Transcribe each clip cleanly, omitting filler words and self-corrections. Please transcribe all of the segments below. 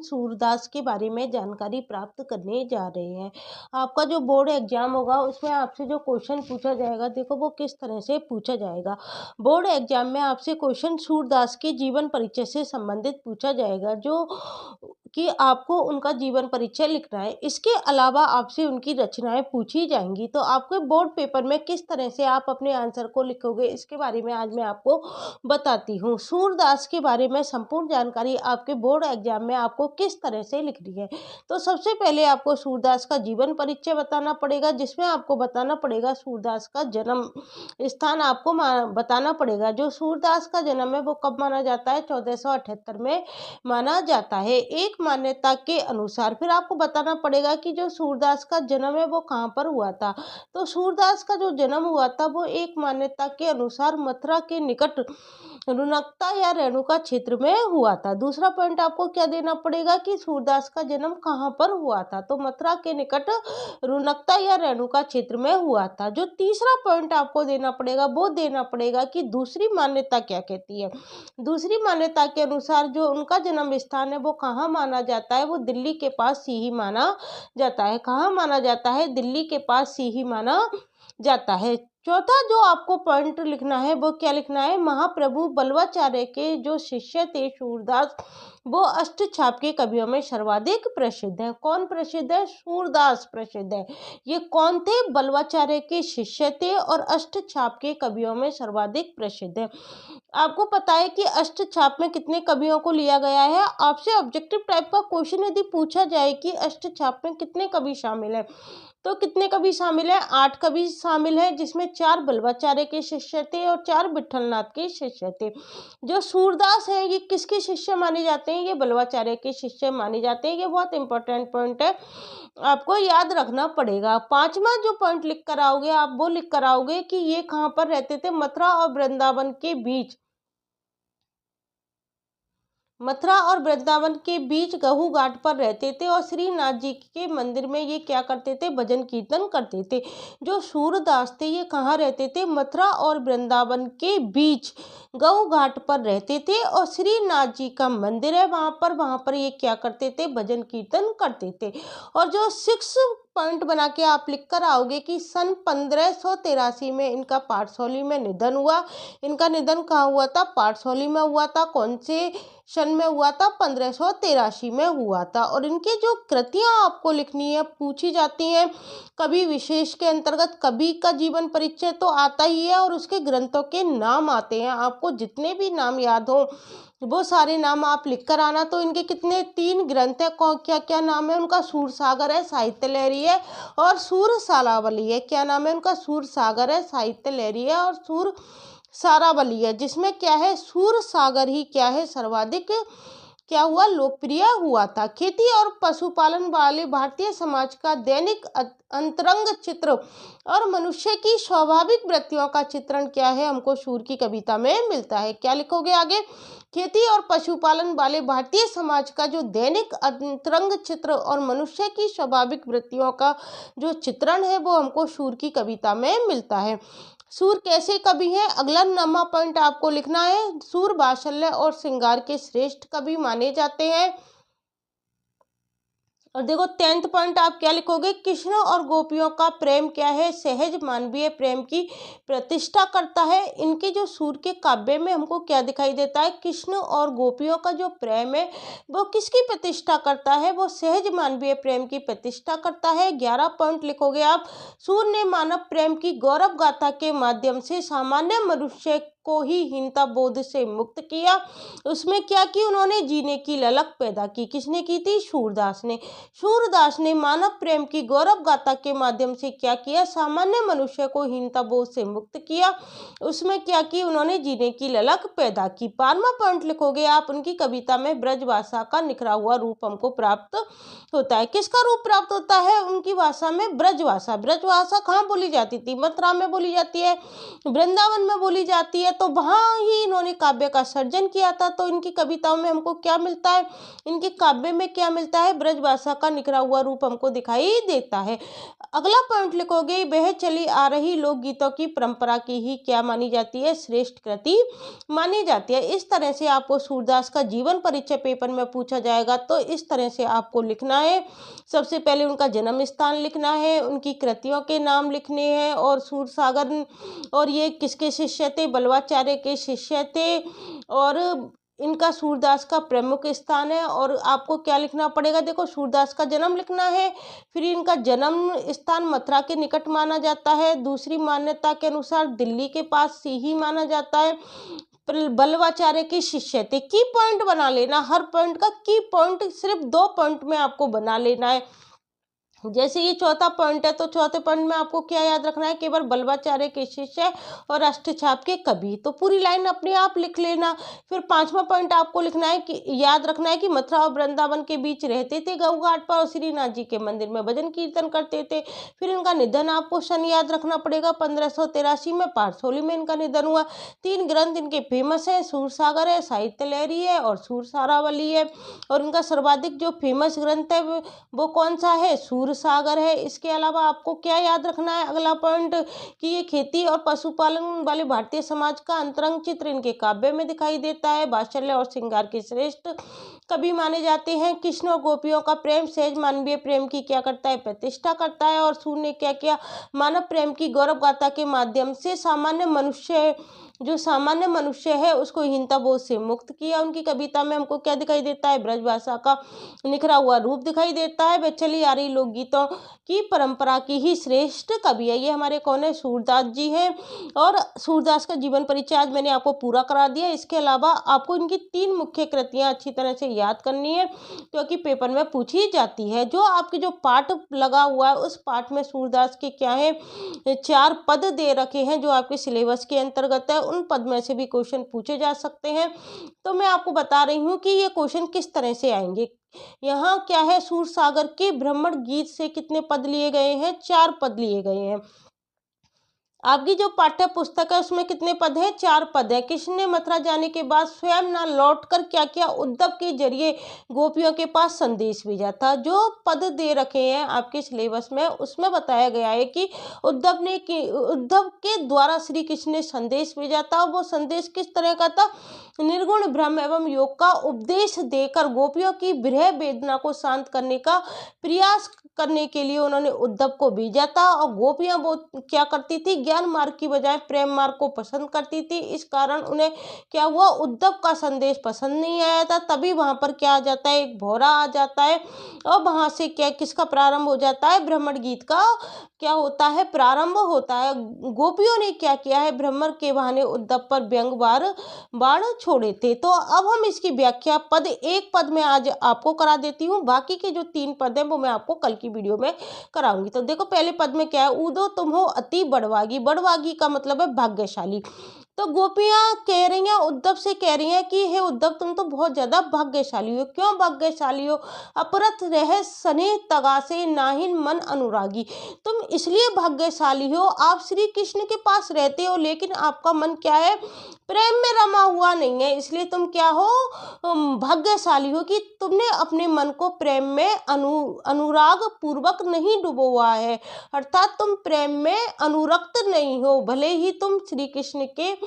सूरदास के बारे में जानकारी प्राप्त करने जा रहे हैं। आपका जो बोर्ड एग्जाम होगा उसमें आपसे जो क्वेश्चन पूछा जाएगा, देखो वो किस तरह से पूछा जाएगा। बोर्ड एग्जाम में आपसे क्वेश्चन सूरदास के जीवन परिचय से संबंधित पूछा जाएगा, जो कि आपको उनका जीवन परिचय लिखना है। इसके अलावा आपसे उनकी रचनाएं पूछी जाएंगी। तो आपके बोर्ड पेपर में किस तरह से आप अपने आंसर को लिखोगे, इसके बारे में आज मैं आपको बताती हूँ। सूरदास के बारे में संपूर्ण जानकारी आपके बोर्ड एग्जाम में आपको किस तरह से लिखनी है। तो सबसे पहले आपको सूरदास का जीवन परिचय बताना पड़ेगा, जिसमें आपको बताना पड़ेगा सूरदास का जन्म स्थान आपको बताना पड़ेगा। जो सूरदास का जन्म है वो कब माना जाता है, 1478 में माना जाता है एक मान्यता के अनुसार। फिर आपको बताना पड़ेगा कि जो सूरदास का जन्म है वो कहाँ पर हुआ था। तो सूरदास का जो जन्म हुआ था वो एक मान्यता के अनुसार मथुरा के निकट रुनकता या रेणुका क्षेत्र में हुआ था। दूसरा पॉइंट आपको क्या देना पड़ेगा कि सूरदास का जन्म कहाँ पर हुआ था, तो मथुरा के निकट रुनकता या रेणुका क्षेत्र में हुआ था। जो तीसरा पॉइंट आपको देना पड़ेगा वो देना पड़ेगा कि दूसरी मान्यता क्या कहती है। दूसरी मान्यता के अनुसार जो उनका जन्म स्थान है वो कहाँ माना जाता है, वो दिल्ली के पास सीही माना जाता है। कहाँ माना जाता है, दिल्ली के पास सीही माना जाता है। चौथा जो आपको पॉइंट लिखना है वो क्या लिखना है, महाप्रभु बल्लवाचार्य के जो शिष्य थे सूरदास, वो अष्टछाप के कवियों में सर्वाधिक प्रसिद्ध है। कौन प्रसिद्ध है, सूरदास प्रसिद्ध है। ये कौन थे, बल्लवाचार्य के शिष्य थे और अष्टछाप के कवियों में सर्वाधिक प्रसिद्ध है। आपको पता है कि अष्टछाप में कितने कवियों को लिया गया है। आपसे ऑब्जेक्टिव टाइप का क्वेश्चन यदि पूछा जाए कि अष्टछाप में कितने कवि शामिल है, तो कितने कवि शामिल है, 8 कवि शामिल है, जिसमें 4 बल्लवाचार्य के शिष्य थे और 4 विठलनाथ के शिष्य थे। जो सूरदास है ये किसके शिष्य माने जाते हैं, ये बल्लवाचार्य के शिष्य माने जाते हैं। ये बहुत इंपॉर्टेंट पॉइंट है, आपको याद रखना पड़ेगा। पांचवा जो पॉइंट लिख कर आओगे आप वो लिख कर आओगे कि ये कहाँ पर रहते थे, मथुरा और वृंदावन के बीच। मथुरा और वृंदावन के बीच गहू घाट पर रहते थे और श्रीनाथ जी के मंदिर में ये क्या करते थे, भजन कीर्तन करते थे। जो सूरदास थे ये कहाँ रहते थे, मथुरा और वृंदावन के बीच गहू घाट पर रहते थे और श्रीनाथ जी का मंदिर है वहां पर ये क्या करते थे, भजन कीर्तन करते थे। और जो 6 पॉइंट बना के आप लिख कर आओगे कि सन 1583 में इनका पाठशौली में निधन हुआ। इनका निधन कहाँ हुआ था, पाठशौली में हुआ था। कौन से सन में हुआ था, 1583 में हुआ था। और इनकी जो कृतियां आपको लिखनी है, पूछी जाती हैं कवि विशेष के अंतर्गत। कवि का जीवन परिचय तो आता ही है और उसके ग्रंथों के नाम आते हैं। आपको जितने भी नाम याद हो वो सारे नाम आप लिख कर आना। तो इनके कितने 3 ग्रंथ है, क्या क्या नाम है उनका, सूरसागर है, साहित्य लहरी है और सूर सारावली है। क्या नाम है उनका, सूरसागर है, साहित्य लहरी है और सूर सारावली है। जिसमें क्या है, सूर सागर ही क्या है, सर्वाधिक क्या हुआ, लोकप्रिय हुआ था। खेती और पशुपालन वाले भारतीय समाज का दैनिक अंतरंग चित्र और मनुष्य की स्वाभाविक वृत्तियों का चित्रण क्या है, हमको सूर की कविता में मिलता है। क्या लिखोगे आगे, खेती और पशुपालन वाले भारतीय समाज का जो दैनिक अंतरंग चित्र और मनुष्य की स्वाभाविक वृत्तियों का जो चित्रण है वो हमको सूर की कविता में मिलता है। सूर कैसे कवि हैं, अगला नंबर पॉइंट आपको लिखना है। सूर वात्सल्य और श्रृंगार के श्रेष्ठ कवि माने जाते हैं। और देखो 10th पॉइंट आप क्या लिखोगे, कृष्ण और गोपियों का प्रेम क्या है, सहज मानवीय प्रेम की प्रतिष्ठा करता है। इनके जो सूर के काव्य में हमको क्या दिखाई देता है, कृष्ण और गोपियों का जो प्रेम है वो किसकी प्रतिष्ठा करता है, वो सहज मानवीय प्रेम की प्रतिष्ठा करता है। 11 पॉइंट लिखोगे आप, सूर ने मानव प्रेम की गौरव गाथा के माध्यम से सामान्य मनुष्य को ही हीनता बोध से मुक्त किया। उसमें क्या की, उन्होंने जीने की ललक पैदा की। किसने की थी, सूरदास ने। सूरदास ने मानव प्रेम की गौरव गाथा के माध्यम से क्या किया, सामान्य मनुष्य को हीनता बोध से मुक्त किया। उसमें क्या की, उन्होंने जीने की ललक पैदा की। 12वां पॉइंट लिखोगे आप, उनकी कविता में ब्रज भाषा का निखरा हुआ रूप हमको प्राप्त होता है। किसका रूप प्राप्त होता है, उनकी भाषा में ब्रज भाषा। ब्रज भाषा कहाँ बोली जाती थी, मथुरा में बोली जाती है, वृंदावन में बोली जाती है, है तो वहाँ ही इन्होंने काव्य का सर्जन किया था। तो इनकी कविताओं में हमको क्या मिलता है, इनके काव्य में क्या मिलता है, ब्रजभाषा का निखरा हुआ रूप हमको दिखाई देता है। अगला पॉइंट लिखोगे, वह चली आ रही लोकगीतों की परंपरा की ही क्या मानी जाती है, श्रेष्ठ कृति मानी जाती है। इस तरह से आपको सूरदास का जीवन परिचय पेपर में पूछा जाएगा, तो इस तरह से आपको लिखना है। सबसे पहले उनका जन्म स्थान लिखना है, उनकी कृतियों के नाम लिखने हैं, और सूरसागर और ये किसके शिष्य थे, बलवाचार्य के शिष्य थे, और इनका सूरदास का प्रमुख स्थान है। और आपको क्या लिखना पड़ेगा, देखो सूरदास का जन्म लिखना है, फिर इनका जन्म स्थान मथुरा के निकट माना जाता है, दूसरी मान्यता के अनुसार दिल्ली के पास ही माना जाता है, बलवाचार्य के शिष्य थे। की पॉइंट बना लेना, हर पॉइंट का की पॉइंट सिर्फ 2 पॉइंट में आपको बना लेना है। जैसे ये चौथा पॉइंट है, तो चौथे पॉइंट में आपको क्या याद रखना है, केवल बलवाचार्य के शिष्य और अष्टछाप के कवि, तो पूरी लाइन अपने आप लिख लेना। फिर 5वां पॉइंट आपको लिखना है कि याद रखना है कि मथुरा और वृंदावन के बीच रहते थे गऊ घाट पर, और श्रीनाथ जी के मंदिर में भजन कीर्तन करते थे। फिर इनका निधन आपको सन याद रखना पड़ेगा, 1583 में पारसोली में इनका निधन हुआ। 3 ग्रंथ इनके फेमस हैं, सूरसागर है, साहित्य लहरी है, और सूरसारावली है। और इनका सर्वाधिक जो फेमस ग्रंथ है वो कौन सा है, सागर है। इसके अलावा आपको क्या याद रखना है, अगला पॉइंट, कि ये खेती और पशुपालन वाले भारतीय समाज का अंतरंग चित्र इनके काव्य में दिखाई देता है। वात्सल्य और श्रृंगार के श्रेष्ठ कवि माने जाते हैं। कृष्ण और गोपियों का प्रेम सहज मानवीय प्रेम की क्या करता है, प्रतिष्ठा करता है। और सूर ने क्या किया, मानव प्रेम की गौरव गाथा के माध्यम से सामान्य मनुष्य है उसको हीनता बोध से मुक्त किया। उनकी कविता में हमको क्या दिखाई देता है, ब्रजभाषा का निखरा हुआ रूप दिखाई देता है। वे चली आ रही लोकगीतों की परंपरा की ही श्रेष्ठ कवि है। ये हमारे कौन है, सूरदास जी हैं। और सूरदास का जीवन परिचय आज मैंने आपको पूरा करा दिया। इसके अलावा आपको इनकी 3 मुख्य कृतियां अच्छी तरह से याद करनी है, क्योंकि पेपर में पूछी जाती है। जो आपके जो पाठ लगा हुआ है उस पाठ में सूरदास के क्या है, 4 पद दे रखे हैं जो आपके सिलेबस के अंतर्गत है। उन पद में से भी क्वेश्चन पूछे जा सकते हैं। तो मैं आपको बता रही हूँ कि ये क्वेश्चन किस तरह से आएंगे। यहाँ क्या है, सूरसागर के ब्राह्मण गीत से कितने पद लिए गए हैं, 4 पद लिए गए हैं। आपकी जो पाठ्य पुस्तक है उसमें कितने पद हैं, 4 पद है। कृष्ण ने मथुरा जाने के बाद स्वयं न लौटकर क्या किया, उद्धव के जरिए गोपियों के पास संदेश भेजा था। जो पद दे रखे हैं आपके सिलेबस में उसमें बताया गया है कि उद्धव के द्वारा श्री कृष्ण ने संदेश भेजा था। वो संदेश किस तरह का था, निर्गुण ब्रह्म एवं योग का उपदेश देकर गोपियों की विरह वेदना को शांत करने का प्रयास करने के लिए उन्होंने उद्धव को भेजा था। और गोपियां वो क्या करती थी, ज्ञान मार्ग की बजाय प्रेम मार्ग को पसंद करती थी। इस कारण उन्हें क्या हुआ, उद्धव का संदेश पसंद नहीं आया था। तभी वहां पर क्या आ जाता है, एक भौरा आ जाता है, और वहां से क्या किसका प्रारंभ हो जाता है, ब्राह्मण गीत का क्या होता है, प्रारंभ होता है। गोपियों ने क्या किया है, ब्राह्मण के बहाने उद्धव पर व्यंग बाण छोड़े थे। तो अब हम इसकी व्याख्या पद एक पद में आज आपको करा देती हूँ, बाकी के जो 3 पद हैं वो मैं आपको कल की वीडियो में कराऊंगी। तो देखो पहले पद में क्या है, ऊदो तुम हो अति बड़वागी। बड़वागी का मतलब है भाग्यशाली। तो गोपियां कह रही हैं, उद्धव से कह रही हैं कि हे उद्धव तुम तो बहुत ज्यादा भाग्यशाली हो। क्यों भाग्यशाली हो, अपरथ रह सने तगासे नाहिन मन अनुरागी। तुम इसलिए भाग्यशाली हो, आप श्री कृष्ण के पास रहते हो लेकिन आपका मन क्या है, प्रेम में रमा हुआ नहीं है। इसलिए तुम क्या हो, भाग्यशाली हो कि तुमने अपने मन को प्रेम में अनुराग पूर्वक नहीं डुबोआ है, अर्थात तुम प्रेम में अनुरक्त नहीं हो, भले ही तुम श्री कृष्ण के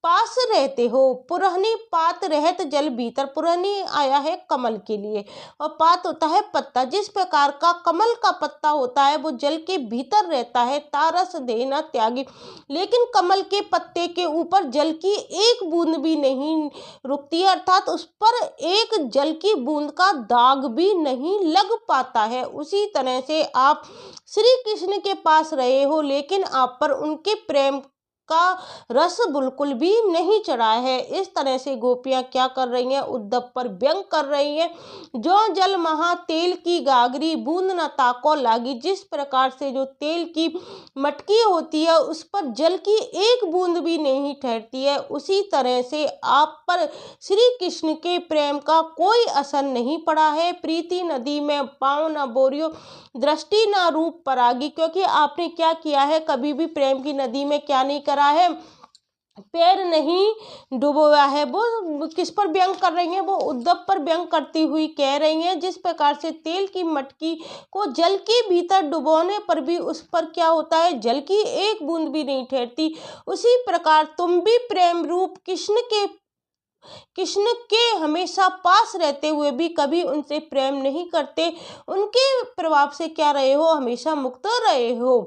पास रहते हो। पुरहनी पात रहत जल भीतर, पुरहनी आया है कमल के लिए, और पात होता है पत्ता। जिस प्रकार का कमल का पत्ता होता है वो जल के भीतर रहता है, तारस देना त्यागी, लेकिन कमल के पत्ते के ऊपर जल की एक बूंद भी नहीं रुकती है, अर्थात उस पर एक जल की बूंद का दाग भी नहीं लग पाता है। उसी तरह से आप श्री कृष्ण के पास रहे हो लेकिन आप पर उनके प्रेम का रस बिल्कुल भी नहीं चढ़ा है। इस तरह से गोपियां क्या कर रही हैं, उद्धव पर व्यंग कर रही हैं। जो जल महा तेल की गागरी, बूंद न ताको लागी। जिस प्रकार से जो तेल की मटकी होती है उस पर जल की एक बूंद भी नहीं ठहरती है, उसी तरह से आप पर श्री कृष्ण के प्रेम का कोई असर नहीं पड़ा है। प्रीति नदी में पाँव न बोरियो, दृष्टि न रूप परागी। क्योंकि आपने क्या किया है, कभी भी प्रेम की नदी में क्या नहीं करा है, पैर नहीं डुबोया है। वो किस पर व्यंग कर रही हैं? वो उद्धव पर व्यंग करती हुई कह रही हैं। जिस प्रकार से तेल की मटकी को जल के भीतर डुबोने पर भी उस पर क्या होता है? जल की एक बूंद भी नहीं ठहरती, उसी प्रकार तुम भी प्रेम रूप कृष्ण के हमेशा पास रहते हुए भी कभी उनसे प्रेम नहीं करते, उनके प्रभाव से क्या रहे हो? हमेशा मुक्त रहे हो।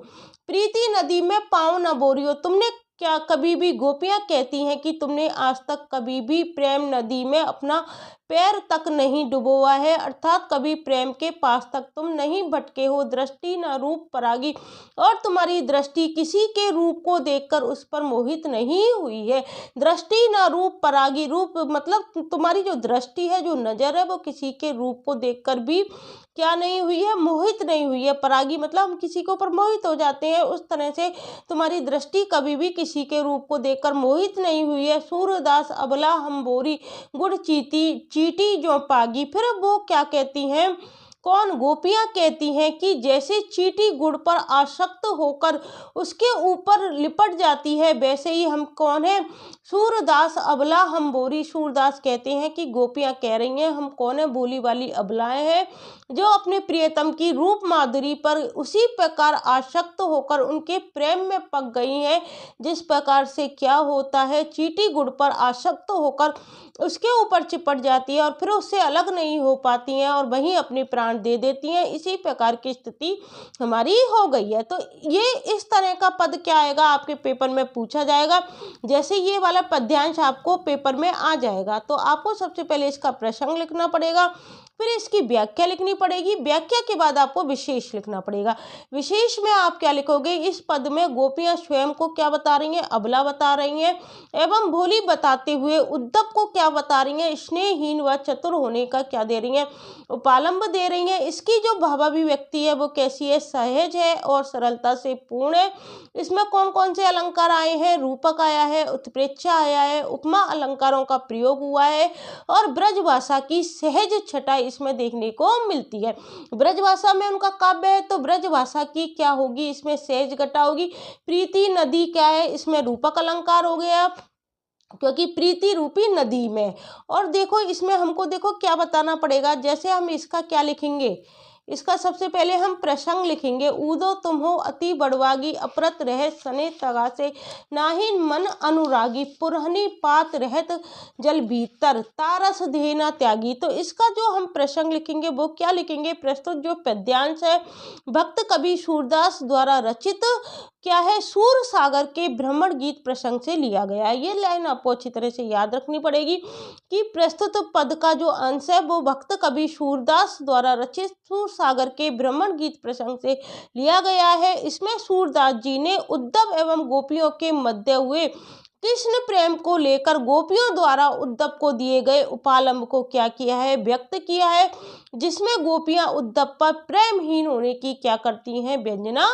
प्रीति नदी में पाँव न बोरियो। तुमने क्या कभी भी, गोपियां कहती हैं कि तुमने आज तक कभी भी प्रेम नदी में अपना पैर तक नहीं डुबोआ है, अर्थात कभी प्रेम के पास तक तुम नहीं भटके हो। दृष्टि न रूप परागी, और तुम्हारी दृष्टि किसी के रूप को देखकर उस पर मोहित नहीं हुई है। दृष्टि न रूप परागी, रूप मतलब तुम्हारी जो दृष्टि है, जो नजर है, वो किसी के रूप को देखकर भी क्या नहीं हुई है? मोहित नहीं हुई है। परागी मतलब हम किसी के ऊपर मोहित हो जाते हैं, उस तरह से तुम्हारी दृष्टि कभी भी किसी के रूप को देखकर मोहित नहीं हुई है। सूरदास अबला हम बोरी गुड़ चीटी चीटी जो पागी। फिर वो क्या कहती हैं? कौन? गोपियां कहती हैं कि जैसे चींटी गुड़ पर आसक्त होकर उसके ऊपर लिपट जाती है, वैसे ही हम कौन है? सूरदास अबला हम बोरी। सूरदास कहते हैं कि गोपियां कह रही हैं हम कौन है? बोली वाली अबलाएं हैं, जो अपने प्रियतम की रूप माधुरी पर उसी प्रकार आसक्त होकर उनके प्रेम में पक गई हैं, जिस प्रकार से क्या होता है? चींटी गुड़ पर आसक्त होकर उसके ऊपर चिपट जाती है और फिर उससे अलग नहीं हो पाती हैं और वहीं अपने प्राण दे देती हैं। इसी प्रकार की स्थिति हमारी हो गई है। तो ये इस तरह का पद क्या आएगा? आपके पेपर में पूछा जाएगा। जैसे ये वाला पद्यांश आपको पेपर में आ जाएगा, तो आपको सबसे पहले इसका प्रसंग लिखना पड़ेगा, फिर इसकी व्याख्या लिखनी पड़ेगी, व्याख्या के बाद आपको विशेष लिखना पड़ेगा। विशेष में आप क्या लिखोगे? इस पद में गोपियां स्वयं को क्या बता रही हैं? अबला बता रही हैं, एवं भोली बताते हुए उद्धव को क्या बता रही हैं? स्नेहहीन व चतुर होने का क्या दे रही हैं? उपालंब दे रही हैं। इसकी जो भावाभिव्यक्ति है वो कैसी है? सहज है और सरलता से पूर्ण है। इसमें कौन कौन से अलंकार आए हैं? रूपक आया है, उत्प्रेक्षा आया है, उपमा अलंकारों का प्रयोग हुआ है और ब्रजभाषा की सहज छटा इसमें देखने को मिलती है। ब्रजभाषा में उनका काव्य है, तो ब्रजभाषा की क्या होगी? इसमें सहज घटा होगी। प्रीति नदी क्या है? इसमें रूपक अलंकार हो गया, क्योंकि प्रीति रूपी नदी में। और देखो इसमें हमको देखो क्या बताना पड़ेगा। जैसे हम इसका क्या लिखेंगे? इसका सबसे पहले हम प्रसंग लिखेंगे। ऊदो तुम हो अति बड़वागी, अपरत रह सने तगासे, नाहिन मन अनुरागी, पुरहनी पात रहत जल भीतर, तारस देना त्यागी। तो इसका जो हम प्रसंग लिखेंगे वो क्या लिखेंगे? प्रस्तुत जो पद्यांश है भक्त कवि सूरदास द्वारा रचित क्या है? सूर सागर के भ्रमण गीत प्रसंग से लिया गया है। ये लाइन आपको अच्छी तरह से याद रखनी पड़ेगी कि प्रस्तुत पद का जो अंश है वो भक्त कवि सूरदास द्वारा रचित सूर सागर के भ्रमण गीत प्रसंग से लिया गया है। इसमें सूरदास जी ने उद्धव एवं गोपियों के मध्य हुए कृष्ण प्रेम को लेकर गोपियों द्वारा उद्धव को दिए गए उपालंब को क्या किया है? व्यक्त किया है, जिसमें गोपियां उद्धव पर प्रेमहीन होने की क्या करती हैं? व्यंजना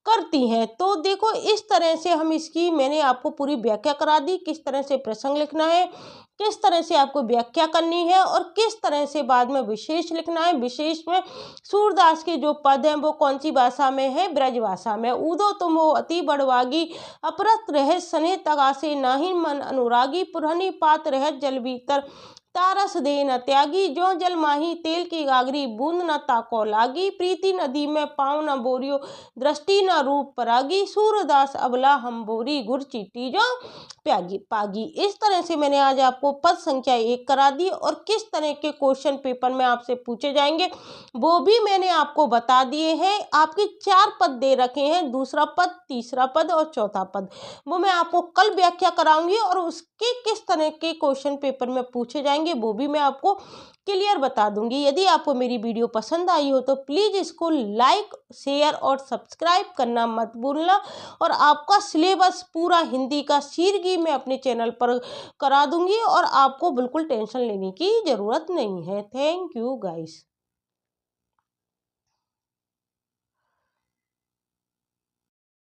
करती हैं। तो देखो इस तरह से हम इसकी मैंने आपको पूरी व्याख्या करा दी, किस तरह से प्रसंग लिखना है, किस तरह से आपको व्याख्या करनी है और किस तरह से बाद में विशेष लिखना है। विशेष में सूरदास के जो पद हैं वो कौन सी भाषा में है? ब्रज भाषा में। ऊदो तुम हो अति बड़वागी, अपरत रह सने तगासे, नाहि मन अनुरागी, पुरहनी पात रह जल भीतर, तारस दे न त्यागी, जो जल माही तेल की गागरी, बूंद न ताको लागी, प्रीति नदी में पाँव न बोरियो, दृष्टि न रूप परागी, सूरदास अबला हम बोरी, गुर चीटी जो प्यागी पागी। इस तरह से मैंने आज आपको पद संख्या 1 करा दी और किस तरह के क्वेश्चन पेपर में आपसे पूछे जाएंगे वो भी मैंने आपको बता दिए हैं। आपके 4 पद दे रखे हैं, दूसरा पद, तीसरा पद और चौथा पद। वो मैं आपको कल व्याख्या कराऊंगी और उसके किस तरह के क्वेश्चन पेपर में पूछे जाएंगे वो भी मैं आपको क्लियर बता दूंगी। यदि आपको मेरी वीडियो पसंद आई हो तो प्लीज़ इसको लाइक, शेयर और सब्सक्राइब करना मत भूलना। और आपका सिलेबस पूरा हिंदी का शीघ्र मैं अपने चैनल पर करा दूंगी और आपको बिल्कुल टेंशन लेने की ज़रूरत नहीं है। Thank you guys.